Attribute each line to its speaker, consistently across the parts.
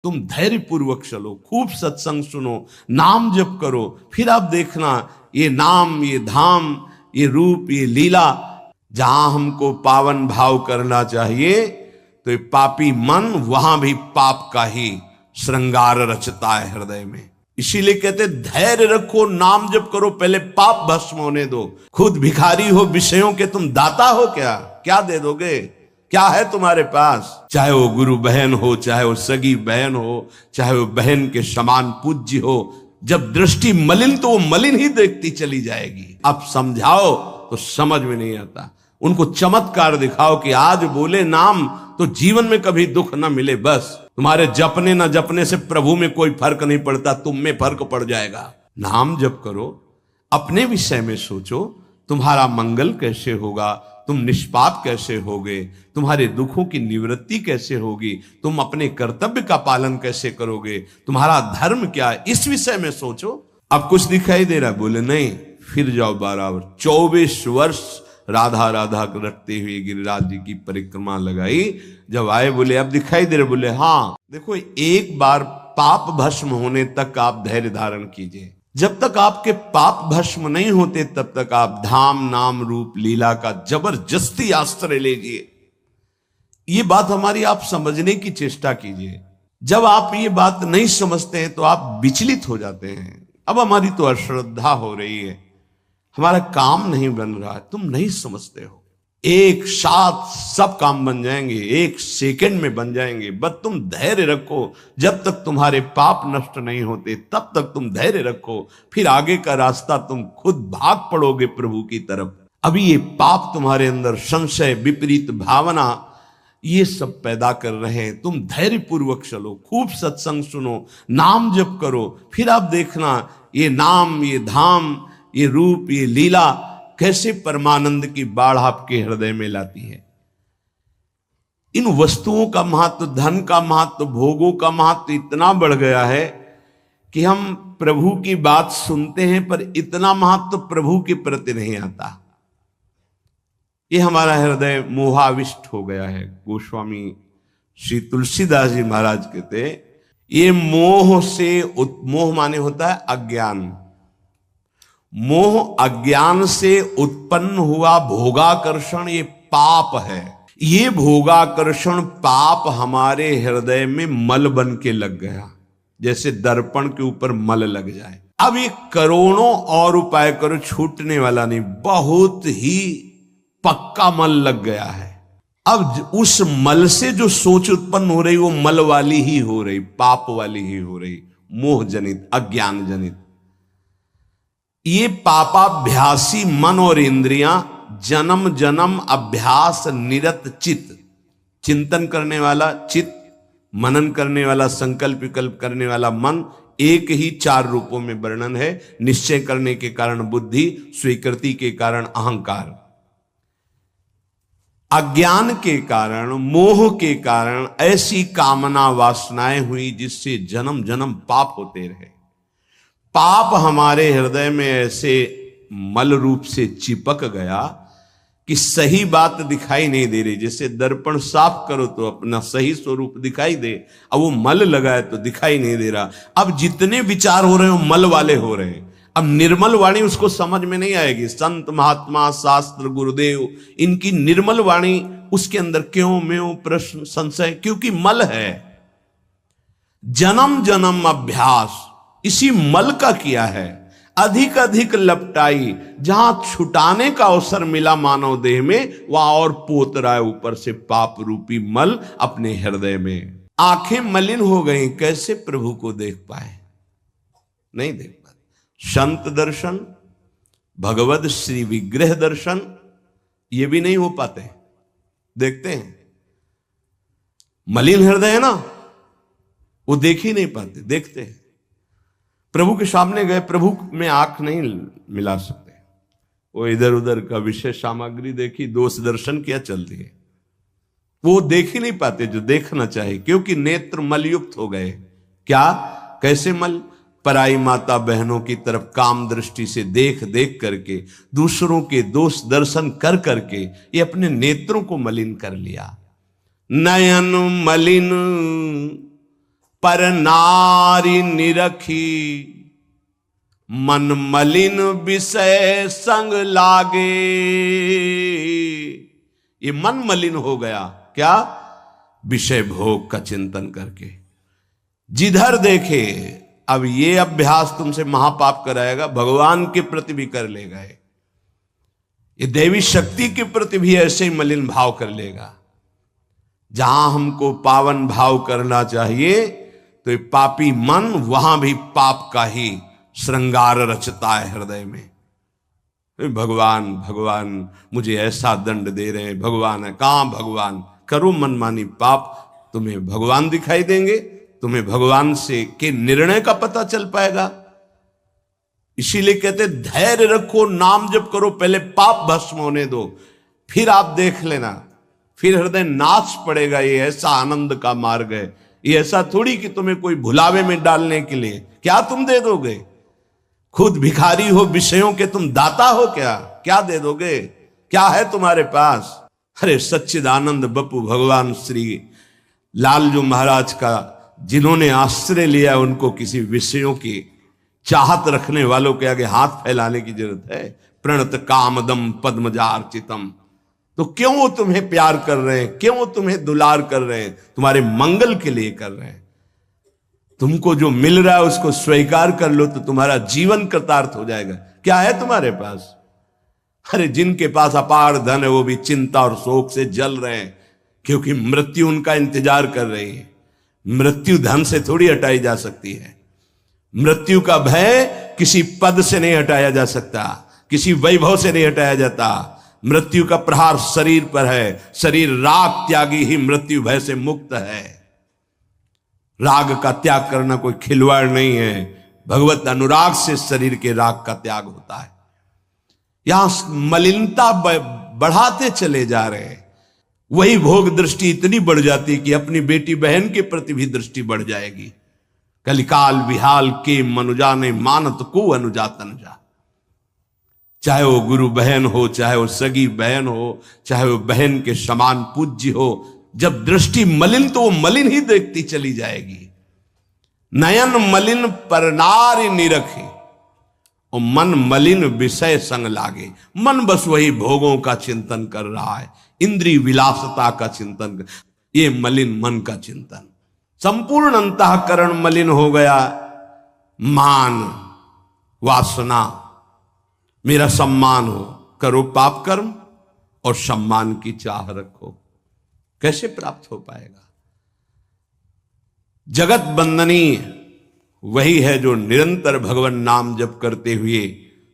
Speaker 1: तुम धैर्य पूर्वक चलो, खूब सत्संग सुनो, नाम जप करो, फिर आप देखना ये नाम, ये धाम, ये रूप, ये लीला, जहां हमको पावन भाव करना चाहिए तो ये पापी मन वहां भी पाप का ही श्रृंगार रचता है हृदय में। इसीलिए कहते धैर्य रखो, नाम जप करो, पहले पाप भस्म होने दो। खुद भिखारी हो विषयों के, तुम दाता हो क्या? क्या दे दोगे? क्या है तुम्हारे पास? चाहे वो गुरु बहन हो, चाहे वो सगी बहन हो, चाहे वो बहन के समान पूज्य हो, जब दृष्टि मलिन तो वो मलिन ही देखती चली जाएगी। अब समझाओ तो समझ में नहीं आता। उनको चमत्कार दिखाओ कि आज बोले नाम तो जीवन में कभी दुख ना मिले। बस तुम्हारे जपने ना जपने से प्रभु में कोई फर्क नहीं पड़ता, तुम में फर्क पड़ जाएगा। नाम जप करो, अपने विषय में सोचो, तुम्हारा मंगल कैसे होगा, तुम निष्पाप कैसे होगे, तुम्हारे दुखों की निवृत्ति कैसे होगी, तुम अपने कर्तव्य का पालन कैसे करोगे, तुम्हारा धर्म क्या है, इस विषय में सोचो। अब कुछ दिखाई दे रहा है? बोले नहीं। फिर जाओ 12 24 वर्ष राधा राधा रटते हुए गिरिराज जी की परिक्रमा लगाई। जब आए बोले अब दिखाई दे रहे? बोले हाँ। देखो, एक बार पाप भस्म होने तक आप धैर्य धारण कीजिए। जब तक आपके पाप भस्म नहीं होते तब तक आप धाम, नाम, रूप, लीला का जबरदस्ती आश्रय लीजिए। ये बात हमारी आप समझने की चेष्टा कीजिए। जब आप ये बात नहीं समझते हैं तो आप विचलित हो जाते हैं। अब हमारी तो अश्रद्धा हो रही है, हमारा काम नहीं बन रहा है, तुम नहीं समझते हो। एक साथ सब काम बन जाएंगे, एक सेकंड में बन जाएंगे। बस तुम धैर्य रखो। जब तक तुम्हारे पाप नष्ट नहीं होते तब तक तुम धैर्य रखो, फिर आगे का रास्ता तुम खुद भाग पड़ोगे प्रभु की तरफ। अभी ये पाप तुम्हारे अंदर संशय, विपरीत भावना, ये सब पैदा कर रहे हैं। तुम धैर्य पूर्वक चलो, खूब सत्संग सुनो, नाम जप करो, फिर आप देखना ये नाम, ये धाम, ये रूप, ये लीला कैसे परमानंद की बाढ़ आपके हृदय में लाती है। इन वस्तुओं का महत्व, धन का महत्व, भोगों का महत्व इतना बढ़ गया है कि हम प्रभु की बात सुनते हैं पर इतना महत्व प्रभु के प्रति नहीं आता। ये हमारा हृदय मोहाविष्ट हो गया है। गोस्वामी श्री तुलसीदास जी महाराज कहते, ये मोह से, मोह माने होता है अज्ञान, मोह अज्ञान से उत्पन्न हुआ भोगाकर्षण ये पाप है। ये भोगाकर्षण पाप हमारे हृदय में मल बन के लग गया, जैसे दर्पण के ऊपर मल लग जाए। अब ये करोड़ों और उपाय करो, छूटने वाला नहीं, बहुत ही पक्का मल लग गया है। अब उस मल से जो सोच उत्पन्न हो रही वो मल वाली ही हो रही, पाप वाली ही हो रही, मोह जनित, अज्ञान जनित। ये पापाभ्यासी मन और इंद्रियां जन्म जन्म अभ्यास निरत चित्त, चिंतन करने वाला चित्त, मनन करने वाला, संकल्प विकल्प करने वाला मन, एक ही 4 रूपों में वर्णन है। निश्चय करने के कारण बुद्धि, स्वीकृति के कारण अहंकार, अज्ञान के कारण, मोह के कारण ऐसी कामना वासनाएं हुई जिससे जन्म जन्म पाप होते रहे। पाप हमारे हृदय में ऐसे मल रूप से चिपक गया कि सही बात दिखाई नहीं दे रही। जैसे दर्पण साफ करो तो अपना सही स्वरूप दिखाई दे, अब वो मल लगा है तो दिखाई नहीं दे रहा। अब जितने विचार हो रहे हो मल वाले हो रहे हैं। अब निर्मल वाणी उसको समझ में नहीं आएगी। संत महात्मा, शास्त्र, गुरुदेव, इनकी निर्मल वाणी उसके अंदर क्यों, म्यों, प्रश्न, संशय, क्योंकि मल है। जन्म जन्म अभ्यास इसी मल का किया है, अधिक अधिक लपटाई। जहां छुटाने का अवसर मिला मानव देह में, वहां और पोत रहा है ऊपर से पाप रूपी मल अपने हृदय में। आंखें मलिन हो गई, कैसे प्रभु को देख पाए? नहीं देख पाए। संत दर्शन, भगवत श्री विग्रह दर्शन, ये भी नहीं हो पाते। देखते हैं मलिन हृदय है ना, वो देख ही नहीं पाते। देखते हैं प्रभु के सामने गए, प्रभु में आंख नहीं मिला सकते, वो इधर उधर का विषय सामग्री देखी, दोष दर्शन किया, चल दिए। वो देख ही नहीं पाते जो देखना चाहिए, क्योंकि नेत्र मलयुक्त हो गए। क्या, कैसे मल? पराई माता बहनों की तरफ काम दृष्टि से देख देख करके, दूसरों के दोष दर्शन कर करके ये अपने नेत्रों को मलिन कर लिया। नयन मलिन पर नारी निरखी, मन मलिन विषय संग लागे। ये मन मलिन हो गया, क्या? विषय भोग का चिंतन करके। जिधर देखे, अब ये अभ्यास तुमसे महापाप कराएगा, भगवान के प्रति भी कर लेगा, ये देवी शक्ति के प्रति भी ऐसे ही मलिन भाव कर लेगा। जहां हमको पावन भाव करना चाहिए, तो ये पापी मन वहां भी पाप का ही श्रृंगार रचता है हृदय में। भगवान भगवान मुझे ऐसा दंड दे रहे हैं, भगवान है कहां भगवान? करो मनमानी पाप, तुम्हें भगवान दिखाई देंगे, तुम्हें भगवान से के निर्णय का पता चल पाएगा। इसीलिए कहते धैर्य रखो, नाम जप करो, पहले पाप भस्म होने दो, फिर आप देख लेना, फिर हृदय नाच पड़ेगा। ये ऐसा आनंद का मार्ग है, ये ऐसा थोड़ी कि तुम्हें कोई भुलावे में डालने के लिए क्या तुम दे दोगे? खुद भिखारी हो, विषयों के तुम दाता हो, क्या दे दोगे? क्या है तुम्हारे पास? अरे सच्चिदानंद बप्पू भगवान श्री लालजू महाराज का जिन्होंने आश्रय लिया, उनको किसी विषयों की चाहत रखने वालों के आगे हाथ फैलाने की जरूरत है? प्रणत कामदम पद्मजार्चितम। तो क्यों वो तुम्हें प्यार कर रहे हैं, क्यों वो तुम्हें दुलार कर रहे हैं? तुम्हारे मंगल के लिए कर रहे हैं। तुमको जो मिल रहा है उसको स्वीकार कर लो, तो तुम्हारा जीवन कृतार्थ हो जाएगा। क्या है तुम्हारे पास? अरे जिनके पास अपार धन है, वो भी चिंता और शोक से जल रहे हैं, क्योंकि मृत्यु उनका इंतजार कर रही है। मृत्यु धन से थोड़ी हटाई जा सकती है। मृत्यु का भय किसी पद से नहीं हटाया जा सकता, किसी वैभव से नहीं हटाया जाता। मृत्यु का प्रहार शरीर पर है, शरीर राग त्यागी ही मृत्यु भय से मुक्त है। राग का त्याग करना कोई खिलवाड़ नहीं है, भगवत अनुराग से शरीर के राग का त्याग होता है। यहां मलिनता बढ़ाते चले जा रहे हैं, वही भोग दृष्टि इतनी बढ़ जाती कि अपनी बेटी बहन के प्रति भी दृष्टि बढ़ जाएगी। कलिकाल विहाल के मनुजा ने मानत को अनुजा तनुजा। चाहे वो गुरु बहन हो, चाहे वो सगी बहन हो, चाहे वो बहन के समान पूज्य हो, जब दृष्टि मलिन तो वो मलिन ही देखती चली जाएगी। नयन मलिन पर नारी निरखे, और मन मलिन विषय संग लागे। मन बस वही भोगों का चिंतन कर रहा है, इंद्रिय विलासता का चिंतन कर, ये मलिन मन का चिंतन। संपूर्ण अंतःकरण मलिन हो गया। मान वासना, मेरा सम्मान हो, करो पाप कर्म और सम्मान की चाह रखो। कैसे प्राप्त हो पाएगा? जगत बंदनी वही है जो निरंतर भगवान नाम जप करते हुए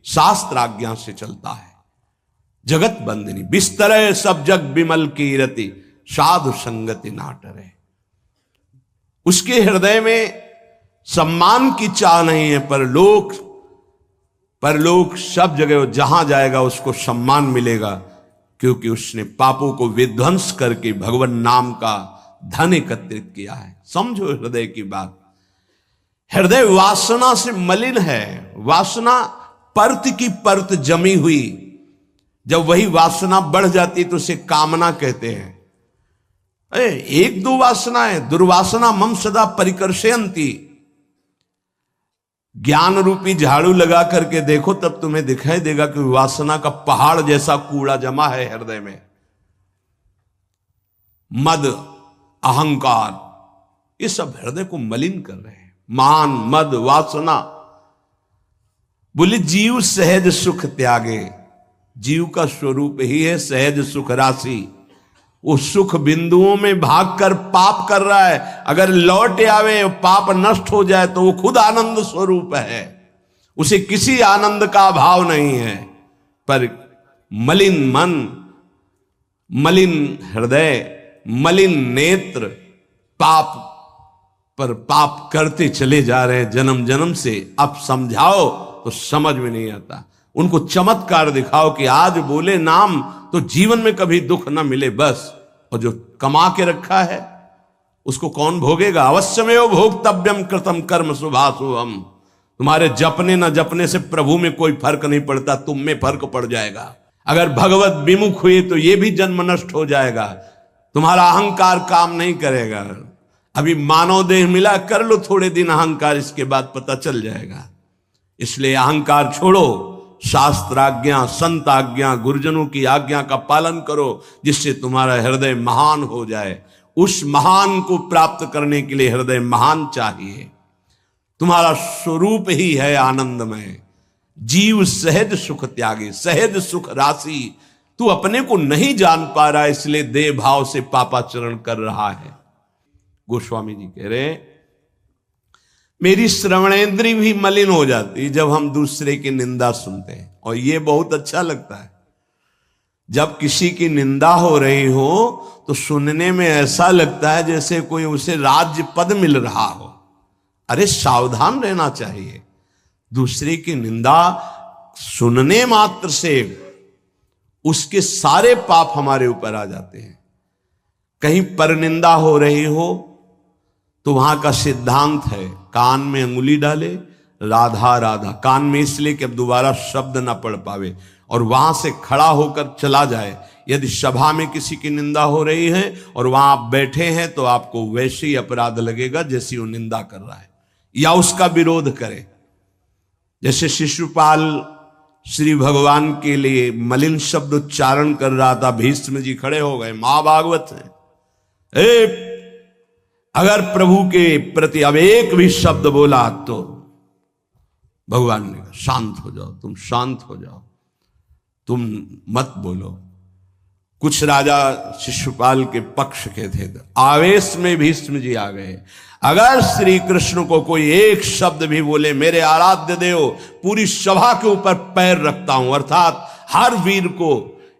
Speaker 1: शास्त्र आज्ञा से चलता है। जगत बंदनी बिस्तर सब जग विमल की रति, साधु संगति नाटरे। उसके हृदय में सम्मान की चाह नहीं है, पर लोग सब जगह जहां जाएगा उसको सम्मान मिलेगा, क्योंकि उसने पापों को विध्वंस करके भगवान नाम का धन एकत्रित किया है। समझो हृदय की बात। हृदय वासना से मलिन है, वासना परत की परत जमी हुई। जब वही वासना बढ़ जाती तो उसे कामना कहते हैं। अरे एक दो वासना है, दुर्वासना मम सदा परिकर्षयन्ति। ज्ञान रूपी झाड़ू लगा करके देखो, तब तुम्हें दिखाई देगा कि वासना का पहाड़ जैसा कूड़ा जमा है हृदय में। मद, अहंकार, ये सब हृदय को मलिन कर रहे हैं। मान, मद, वासना। बोले जीव सहज सुख त्यागे। जीव का स्वरूप ही है सहज सुख राशि। वो सुख बिंदुओं में भागकर पाप कर रहा है, अगर लौट आवे पाप नष्ट हो जाए तो वो खुद आनंद स्वरूप है, उसे किसी आनंद का अभाव नहीं है। पर मलिन मन, मलिन हृदय, मलिन नेत्र पाप पर पाप करते चले जा रहे हैं जन्म जन्म से। अब समझाओ तो समझ में नहीं आता। उनको चमत्कार दिखाओ कि आज बोले नाम तो जीवन में कभी दुख ना मिले बस। और जो कमा के रखा है उसको कौन भोगेगा? अवश्यमेव भोक्तव्यम कृतम कर्म शुभाशुभम। तुम्हारे जपने न जपने से प्रभु में कोई फर्क नहीं पड़ता, तुम में फर्क पड़ जाएगा। अगर भगवत विमुख हुए तो ये भी जन्म नष्ट हो जाएगा, तुम्हारा अहंकार काम नहीं करेगा। अभी मानव देह मिला, कर लो थोड़े दिन अहंकार, इसके बाद पता चल जाएगा। इसलिए अहंकार छोड़ो, शास्त्र आज्ञा, संत आज्ञा, गुरुजनों की आज्ञा का पालन करो, जिससे तुम्हारा हृदय महान हो जाए। उस महान को प्राप्त करने के लिए हृदय महान चाहिए। तुम्हारा स्वरूप ही है आनंदमय। जीव सहज सुख त्यागे, सहज सुख राशि। तू अपने को नहीं जान पा रहा, इसलिए देह भाव से पापाचरण कर रहा है। गोस्वामी जी कह रहे, मेरी श्रवणेंद्री भी मलिन हो जाती जब हम दूसरे की निंदा सुनते हैं। और ये बहुत अच्छा लगता है, जब किसी की निंदा हो रही हो तो सुनने में ऐसा लगता है जैसे कोई उसे राज्य पद मिल रहा हो। अरे सावधान रहना चाहिए। दूसरे की निंदा सुनने मात्र से उसके सारे पाप हमारे ऊपर आ जाते हैं। कहीं परनिंदा हो रही हो तो वहां का सिद्धांत है, कान में अंगुली डाले, राधा राधा, कान में इसलिए कि अब दोबारा शब्द ना पढ़ पावे, और वहां से खड़ा होकर चला जाए। यदि सभा में किसी की निंदा हो रही है और वहां आप बैठे हैं तो आपको वैसे ही अपराध लगेगा जैसी वो निंदा कर रहा है, या उसका विरोध करे। जैसे शिशुपाल श्री भगवान के लिए मलिन शब्द उच्चारण कर रहा था, भीष्म जी खड़े हो गए, महाभागवत है, अगर प्रभु के प्रति अब एक भी शब्द बोला तो भगवान ने कहा शांत हो जाओ, तुम शांत हो जाओ, तुम मत बोलो। कुछ राजा शिशुपाल के पक्ष के थे, तो आवेश में भीष्म जी आ गए। अगर श्री कृष्ण को कोई एक शब्द भी बोले, मेरे आराध्य देव, पूरी सभा के ऊपर पैर रखता हूं। अर्थात हर वीर को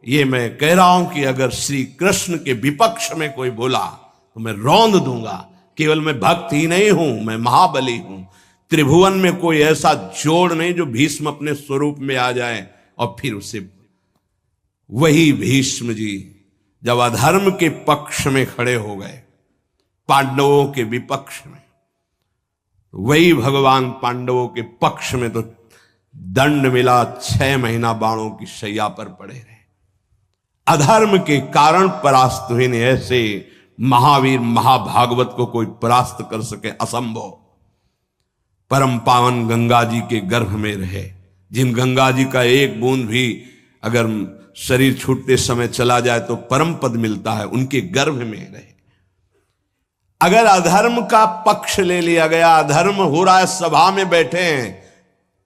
Speaker 1: ये मैं कह रहा हूं कि अगर श्री कृष्ण के विपक्ष में कोई बोला तो मैं रौंद दूंगा। केवल मैं भक्त ही नहीं हूं, मैं महाबली हूं। त्रिभुवन में कोई ऐसा जोड़ नहीं जो भीष्म अपने स्वरूप में आ जाए और फिर उसे। वही भीष्म जी जब अधर्म के पक्ष में खड़े हो गए, पांडवों के विपक्ष में, वही भगवान पांडवों के पक्ष में तो दंड मिला, 6 महीना बाणों की शैया पर पड़े रहे। अधर्म के कारण परास्त हुए ने, ऐसे महावीर महाभागवत को कोई परास्त कर सके असंभव। परम पावन गंगा जी के गर्भ में रहे, जिन गंगा जी का एक बूंद भी अगर शरीर छूटते समय चला जाए तो परम पद मिलता है, उनके गर्भ में रहे। अगर अधर्म का पक्ष ले लिया गया, अधर्म हो रहा है, सभा में बैठे हैं,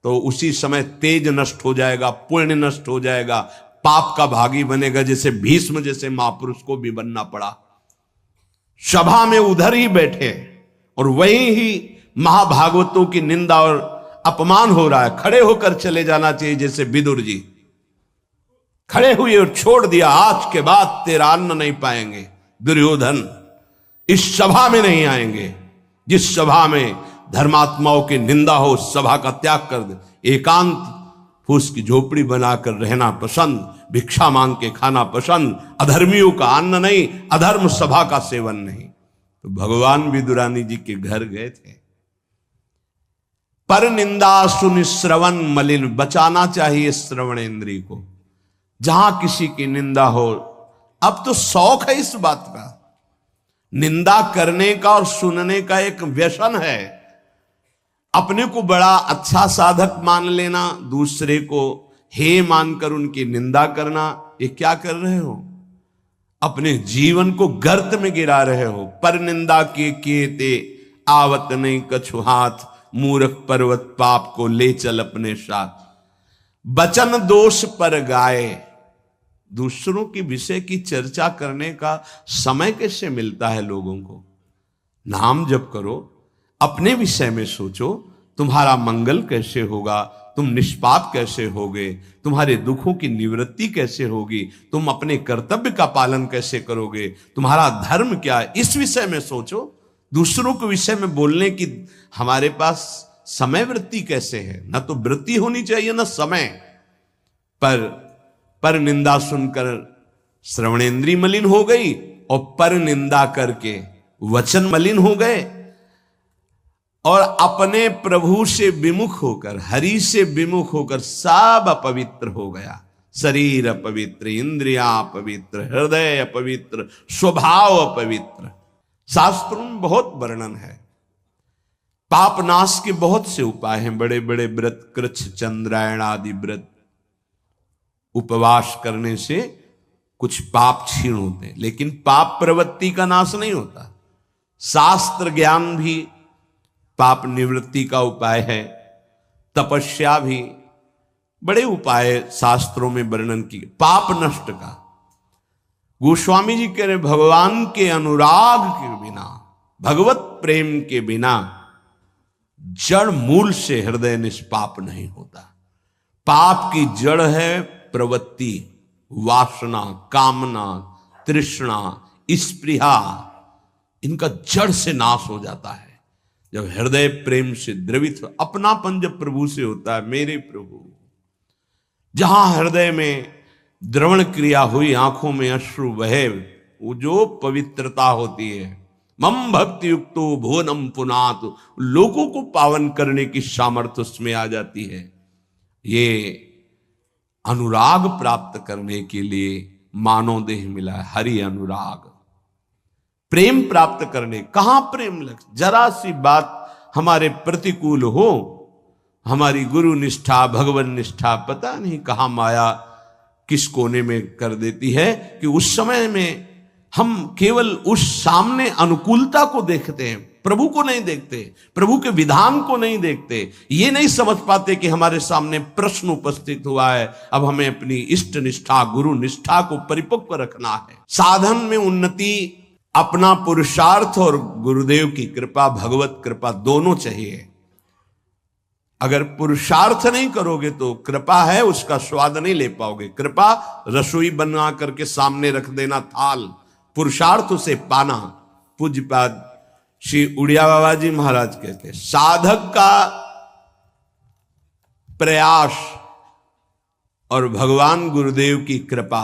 Speaker 1: तो उसी समय तेज नष्ट हो जाएगा, पुण्य नष्ट हो जाएगा, पाप का भागी बनेगा, जैसे भीष्म जैसे महापुरुष को भी बनना पड़ा। सभा में उधर ही बैठे और वहीं ही महाभागवतों की निंदा और अपमान हो रहा है, खड़े होकर चले जाना चाहिए। जैसे विदुर जी खड़े हुए और छोड़ दिया, आज के बाद तेरा अन्न नहीं पाएंगे, दुर्योधन इस सभा में नहीं आएंगे। जिस सभा में धर्मात्माओं की निंदा हो, उस सभा का त्याग कर दे। एकांत फूस की झोपड़ी बनाकर रहना पसंद, भिक्षा मांग के खाना पसंद, अधर्मियों का अन्न नहीं, अधर्म सभा का सेवन नहीं। तो भगवान विदुरानी जी के घर गए थे। पर निंदा सुन श्रवण मलिन, बचाना चाहिए श्रवणेंद्रिय को। जहां किसी की निंदा हो, अब तो शौक है इस बात का, निंदा करने का और सुनने का एक व्यसन है। अपने को बड़ा अच्छा साधक मान लेना, दूसरे को हे मानकर उनकी निंदा करना, ये क्या कर रहे हो? अपने जीवन को गर्त में गिरा रहे हो। पर निंदा किए ते आवत नहीं कछु हाथ, मूर्ख पर्वत पाप को ले चल अपने साथ। बचन दोष पर गाए, दूसरों के विषय की चर्चा करने का समय कैसे मिलता है लोगों को? नाम जप करो, अपने विषय में सोचो, तुम्हारा मंगल कैसे होगा, तुम निष्पाप कैसे होगे, तुम्हारे दुखों की निवृत्ति कैसे होगी, तुम अपने कर्तव्य का पालन कैसे करोगे, तुम्हारा धर्म क्या है, इस विषय में सोचो। दूसरों के विषय में बोलने की हमारे पास समय वृत्ति कैसे है? ना तो वृत्ति होनी चाहिए ना समय। पर निंदा सुनकर श्रवणेंद्रिय मलिन हो गई और पर निंदा करके वचन मलिन हो गए, और अपने प्रभु से विमुख होकर, हरि से विमुख होकर सब अपवित्र हो गया। शरीर अपवित्र, इंद्रियां अपवित्र, हृदय अपवित्र, स्वभाव अपवित्र, शास्त्रों में बहुत वर्णन है। पाप नाश के बहुत से उपाय हैं, बड़े बड़े व्रत, कृच्छ चंद्रायण आदि व्रत, उपवास करने से कुछ पाप क्षीण होते हैं, लेकिन पाप प्रवृत्ति का नाश नहीं होता। शास्त्र ज्ञान भी पाप निवृत्ति का उपाय है, तपस्या भी, बड़े उपाय शास्त्रों में वर्णन किए पाप नष्ट का। गोस्वामी जी कह रहे भगवान के अनुराग के बिना, भगवत प्रेम के बिना जड़ मूल से हृदय निष्पाप नहीं होता। पाप की जड़ है प्रवृत्ति, वासना, कामना, तृष्णा, स्पृहा, इनका जड़ से नाश हो जाता है जब हृदय प्रेम से द्रवित। अपनापन जब प्रभु से होता है, मेरे प्रभु, जहां हृदय में द्रवण क्रिया हुई, आंखों में अश्रु बहे, वो जो पवित्रता होती है, मम भक्ति युक्तो भुवनम पुनात, लोगों को पावन करने की सामर्थ्य उसमें आ जाती है। ये अनुराग प्राप्त करने के लिए मानव देह मिला है, हरि अनुराग। प्रेम प्राप्त करने, कहां प्रेम लग, जरा सी बात हमारे प्रतिकूल हो, हमारी गुरु निष्ठा, भगवान निष्ठा, पता नहीं कहां माया किस कोने में कर देती है कि उस समय में हम केवल उस सामने अनुकूलता को देखते हैं, प्रभु को नहीं देखते, प्रभु के विधान को नहीं देखते। ये नहीं समझ पाते कि हमारे सामने प्रश्न उपस्थित हुआ है, अब हमें अपनी इष्ट निष्ठा, गुरु निष्ठा को परिपक्व रखना है। साधन में उन्नति, अपना पुरुषार्थ और गुरुदेव की कृपा, भगवत कृपा दोनों चाहिए। अगर पुरुषार्थ नहीं करोगे तो कृपा है उसका स्वाद नहीं ले पाओगे। कृपा रसोई बना करके सामने रख देना थाल, पुरुषार्थ उसे पाना। पूज्यपाद श्री उड़िया बाबा जी महाराज कहते, साधक का प्रयास और भगवान गुरुदेव की कृपा,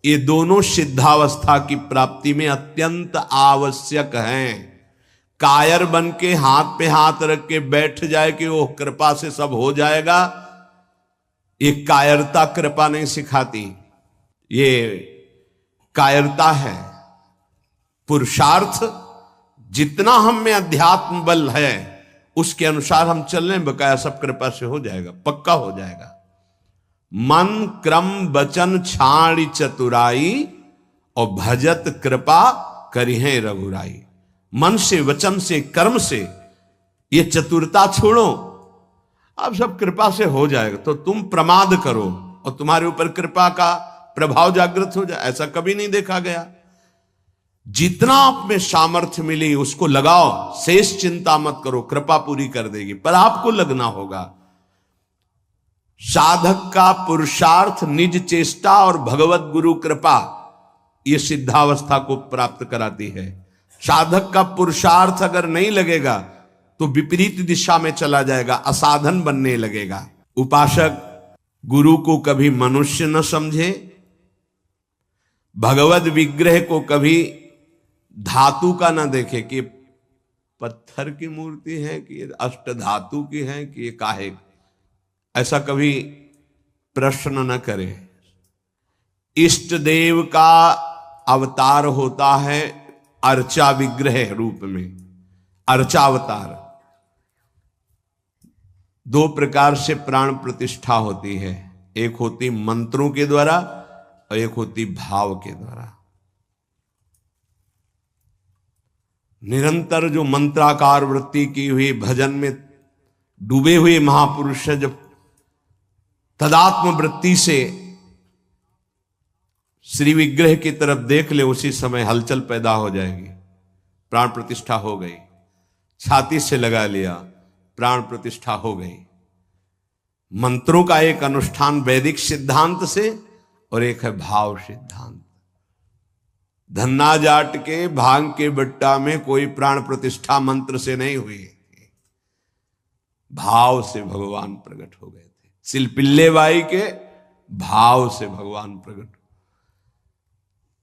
Speaker 1: ये दोनों सिद्धावस्था की प्राप्ति में अत्यंत आवश्यक हैं। कायर बन के हाथ पे हाथ रख के बैठ जाए कि वो कृपा से सब हो जाएगा, ये कायरता कृपा नहीं सिखाती, ये कायरता है। पुरुषार्थ, जितना हम में अध्यात्म बल है उसके अनुसार हम चल रहे हैं, बकाया सब कृपा से हो जाएगा, पक्का हो जाएगा। मन क्रम वचन छाड़ी चतुराई, और भजत कृपा करिहे रघुराई। मन से, वचन से, कर्म से ये चतुरता छोड़ो, अब सब कृपा से हो जाएगा। तो तुम प्रमाद करो और तुम्हारे ऊपर कृपा का प्रभाव जागृत हो जाए, ऐसा कभी नहीं देखा गया। जितना आप में सामर्थ्य मिली उसको लगाओ, शेष चिंता मत करो, कृपा पूरी कर देगी, पर आपको लगना होगा। साधक का पुरुषार्थ, निज चेष्टा और भगवत गुरु कृपा, ये सिद्धावस्था को प्राप्त कराती है। साधक का पुरुषार्थ अगर नहीं लगेगा तो विपरीत दिशा में चला जाएगा, असाधन बनने लगेगा। उपासक गुरु को कभी मनुष्य न समझे, भगवत विग्रह को कभी धातु का न देखे कि पत्थर की मूर्ति है कि अष्ट धातु की है कि ये काहे, ऐसा कभी प्रश्न न करे। इष्ट देव का अवतार होता है अर्चा विग्रह रूप में, अर्चावतार। दो प्रकार से प्राण प्रतिष्ठा होती है, एक होती मंत्रों के द्वारा और एक होती भाव के द्वारा। निरंतर जो मंत्राकार वृत्ति की हुई, भजन में डूबे हुए महापुरुष है, जब तदात्म वृत्ति से श्री विग्रह की तरफ देख ले, उसी समय हलचल पैदा हो जाएगी, प्राण प्रतिष्ठा हो गई। छाती से लगा लिया, प्राण प्रतिष्ठा हो गई। मंत्रों का एक अनुष्ठान वैदिक सिद्धांत से और एक है भाव सिद्धांत। धन्ना जाट के भांग के बट्टा में कोई प्राण प्रतिष्ठा मंत्र से नहीं हुई, भाव से भगवान प्रकट हो गए थे। सिलपिल्ले बाई के भाव से भगवान प्रकट।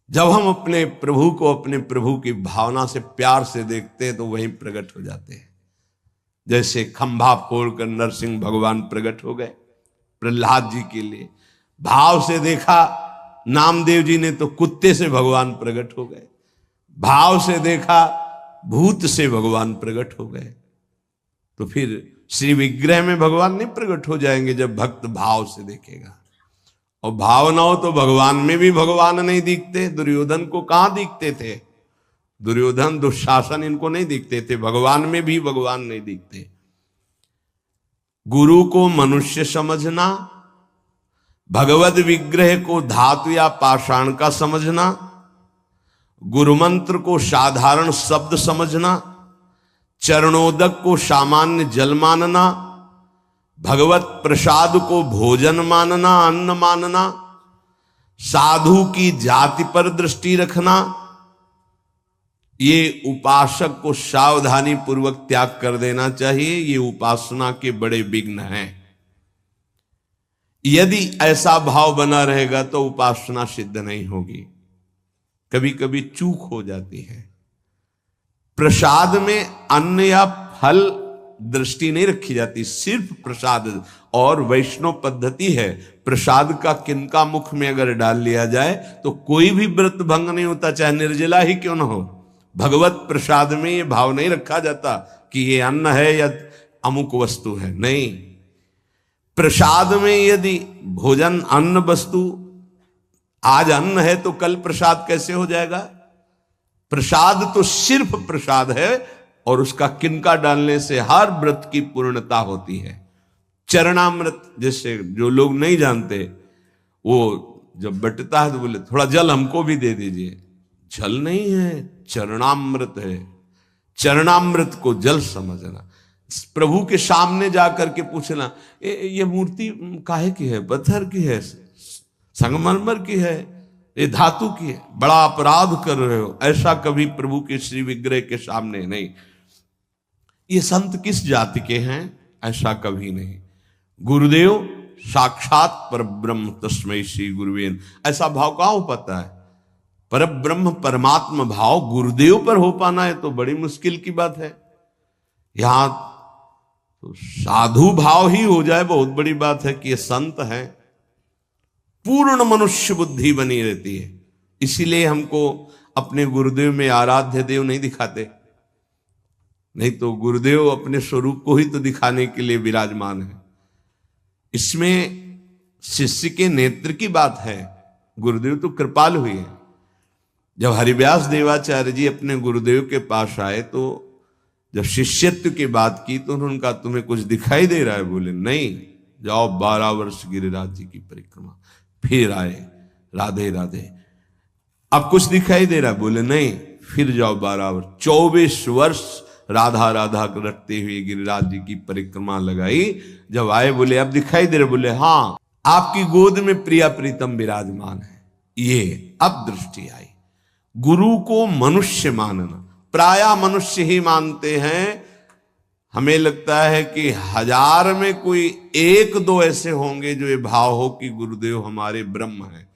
Speaker 1: जब हम अपने प्रभु को, अपने प्रभु की भावना से, प्यार से देखते हैं तो वहीं प्रकट हो जाते हैं। जैसे खंभा फोड़कर नरसिंह भगवान प्रकट हो गए प्रहलाद जी के लिए, भाव से देखा। नामदेव जी ने तो कुत्ते से भगवान प्रकट हो गए। भाव से देखा, भूत से भगवान प्रकट हो गए। तो फिर श्री विग्रह में भगवान नहीं प्रकट हो जाएंगे जब भक्त भाव से देखेगा। और भाव ना हो तो भगवान में भी भगवान नहीं दिखते। दुर्योधन को कहां दिखते थे? दुर्योधन, दुशासन इनको नहीं दिखते थे, भगवान में भी भगवान नहीं दिखते। गुरु को मनुष्य समझना, भगवद विग्रह को धातु या पाषाण का समझना, गुरु मंत्र को साधारण शब्द समझना, चरणोदक को सामान्य जल मानना, भगवत प्रसाद को भोजन मानना, अन्न मानना, साधु की जाति पर दृष्टि रखना, ये उपासक को सावधानी पूर्वक त्याग कर देना चाहिए। ये उपासना के बड़े विघ्न हैं। यदि ऐसा भाव बना रहेगा तो उपासना सिद्ध नहीं होगी। कभी कभी चूक हो जाती है। प्रसाद में अन्न या फल दृष्टि नहीं रखी जाती, सिर्फ प्रसाद। और वैष्णव पद्धति है, प्रसाद का किनका मुख में अगर डाल लिया जाए तो कोई भी व्रत भंग नहीं होता, चाहे निर्जला ही क्यों न हो। भगवत प्रसाद में ये भाव नहीं रखा जाता कि ये अन्न है या अमुक वस्तु है, नहीं। प्रसाद में यदि भोजन अन्न वस्तु, आज अन्न है तो कल प्रसाद कैसे हो जाएगा? प्रसाद तो सिर्फ प्रसाद है और उसका किनका डालने से हर व्रत की पूर्णता होती है। चरणामृत, जैसे जो लोग नहीं जानते, वो जब बटता है तो बोले थोड़ा जल हमको भी दे दीजिए। जल नहीं है, चरणामृत है। चरणामृत को जल समझना, प्रभु के सामने जाकर के पूछना, ये मूर्ति काहे की है? पत्थर की है, संगमरमर की है, ये धातु की है? बड़ा अपराध कर रहे हो। ऐसा कभी प्रभु के श्री विग्रह के सामने नहीं। ये संत किस जाति के हैं? ऐसा कभी नहीं। गुरुदेव साक्षात परब्रह्म तस्मै श्री गुरुवे, ऐसा भाव कहां हो पाता है? परब्रह्म परमात्मा भाव गुरुदेव पर हो पाना है तो बड़ी मुश्किल की बात है। यहां तो साधु भाव ही हो जाए, बहुत बड़ी बात है कि ये संत है। पूर्ण मनुष्य बुद्धि बनी रहती है। इसीलिए हमको अपने गुरुदेव में आराध्य देव नहीं दिखाते, नहीं तो गुरुदेव अपने स्वरूप को ही तो दिखाने के लिए विराजमान है। इसमें शिष्य के नेत्र की बात है। गुरुदेव तो कृपालु हुए हैं। जब हरिव्यास देवाचार्य जी अपने गुरुदेव के पास आए तो जब शिष्यत्व की बात की तो उन्होंने कहा, तुम्हें कुछ दिखाई दे रहा है? बोले नहीं, जाओ 12 वर्ष गिरिराज जी की परिक्रमा। फिर आए, राधे राधे। अब कुछ दिखाई दे रहा है? बोले नहीं, फिर जाओ 12 वर्ष। 24 वर्ष राधा राधा रटते हुए गिरिराज जी की परिक्रमा लगाई। जब आए बोले अब दिखाई दे रहे? बोले हाँ, आपकी गोद में प्रिया प्रीतम विराजमान है। ये अब दृष्टि आई। गुरु को मनुष्य मानना, प्रायः मनुष्य ही मानते हैं। हमें लगता है कि 1000 में कोई 1-2 ऐसे होंगे जो ये भाव हो कि गुरुदेव हमारे ब्रह्म हैं।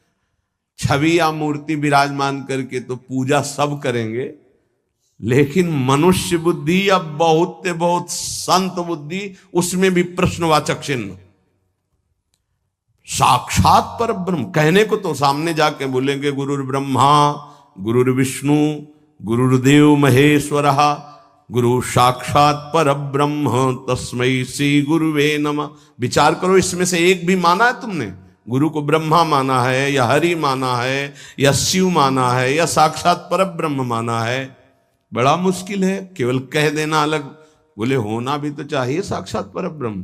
Speaker 1: छवि या मूर्ति विराजमान करके तो पूजा सब करेंगे, लेकिन मनुष्य बुद्धि या बहुत संत बुद्धि, उसमें भी प्रश्नवाचक चिन्ह। साक्षात पर ब्रह्म कहने को तो सामने जाके बोलेंगे गुरुर् ब्रह्मा गुरुर्विष्णु गुरुर्देव महेश्वरः गुरु साक्षात पर ब्रह्म तस्मै श्री गुरुवे नमः। विचार करो, इसमें से एक भी माना है तुमने? गुरु को ब्रह्मा माना है या हरि माना है या शिव माना है या साक्षात पर ब्रह्म माना है? बड़ा मुश्किल है। केवल कह देना अलग, बोले होना भी तो चाहिए साक्षात पर ब्रह्म।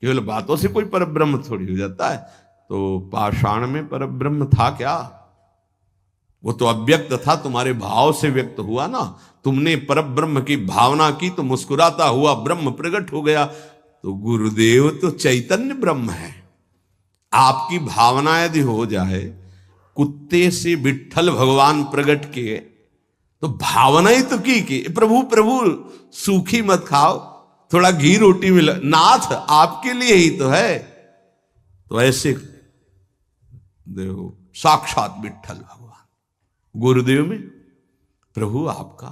Speaker 1: केवल बातों से कोई पर ब्रह्म थोड़ी हो जाता है। तो पाषाण में पर ब्रह्म था क्या? वो तो अव्यक्त था, तुम्हारे भाव से व्यक्त हुआ ना। तुमने पर ब्रह्म की भावना की तो मुस्कुराता हुआ ब्रह्म प्रकट हो गया। तो गुरुदेव तो चैतन्य ब्रह्म है। आपकी भावना यदि हो जाए, कुत्ते से विट्ठल भगवान प्रकट किए तो भावना ही तो की प्रभु प्रभु सूखी मत खाओ, थोड़ा घी रोटी मिला, नाथ आपके लिए ही तो है। तो ऐसे देखो, साक्षात विट्ठल भगवान गुरुदेव में प्रभु आपका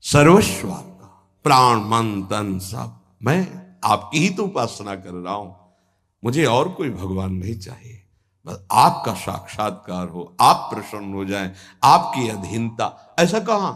Speaker 1: सर्वस्व, आपका प्राण मन तन सब, मैं आपकी ही तो उपासना कर रहा हूं। मुझे और कोई भगवान नहीं चाहिए। बस आपका साक्षात्कार हो, आप प्रसन्न हो जाएं, आपकी अधीनता। ऐसा कहा